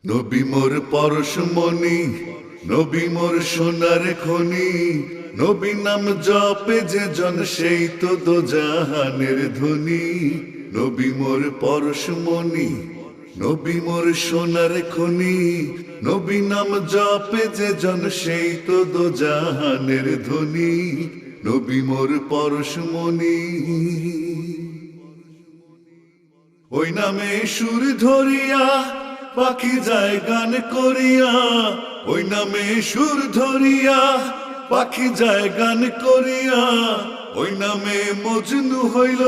নবী মোর পরশমণি, নবী মোর সোনার খনি, নবী নাম জপে যে জন সেই তো দোজাহানের ধ্বনি। নবী মোর পরশমণি, নবী মোর সোনার খনি, নবী নাম জপে যে জন সেই তো দোজাহানের ধ্বনি। নবী মোর পরশমণি, ওই নামে সুর ধরিয়া পাখি যায় গান করিয়া, ওই নামে সুর ধরিয়া পাখি যায় গান করিয়া। ওই নামে মজনু হইল,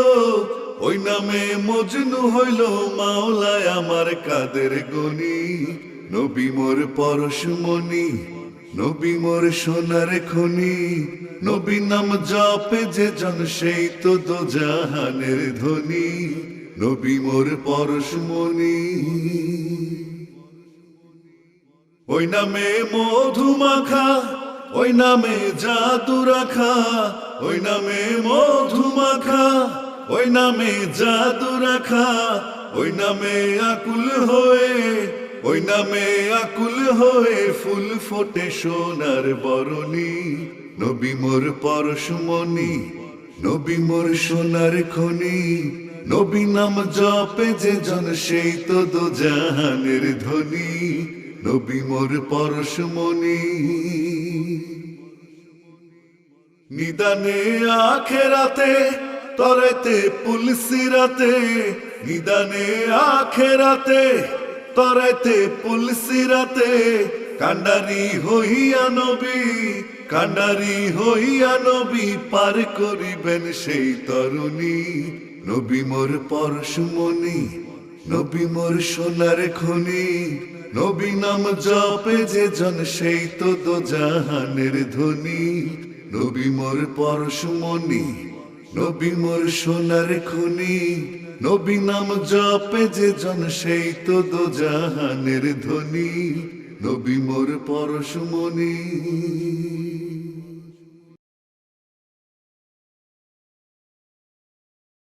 ওই নামে মজনু হইল মাওলায় আমার কাদের গনি। নবী মোর পরশমণি, নবী মোর সোনার খনি, নবী নাম জপে যে জন সেই তো দোজাহানের ধ্বনি। নবী মোর পরশমণি, ওই নামে মধু মাখা, ওই নামে জাদু রাখা, ওই নামে মধু মাখা, ওই নামে জাদু রাখা। ওই নামে আকুল হয়ে, ওই নামে আকুল হয়ে ফুল ফোটে সোনার বরণী। নবী মোর পরশমণি, নবী মোর সোনার খনি, নবী নাম জপে যে জন সেই তো দোজাহানের ধ্বনি। নবী মোর পরশমণি, নিদানে আখেরাতে তরেতে পুলসিরাতে, নিদানে আখেরাতে তরেতে পুলসিরাতে। কান্ডারি হইয়া নবী, কান্ডারি হইয়া নবী পার করিবেন সেই তরুণী। নবী মোর পরশমণি, নবী মোর সোনার খনি, নবী নাম জপে যে জন সেই তো দোজাহানের ধ্বনি। নবী মোর পরশমণি, নবী মোর সোনার খনি, নবী নাম জপে যে জন সেই তো দোজাহানের ধ্বনি। নবী মোর পরশমণি।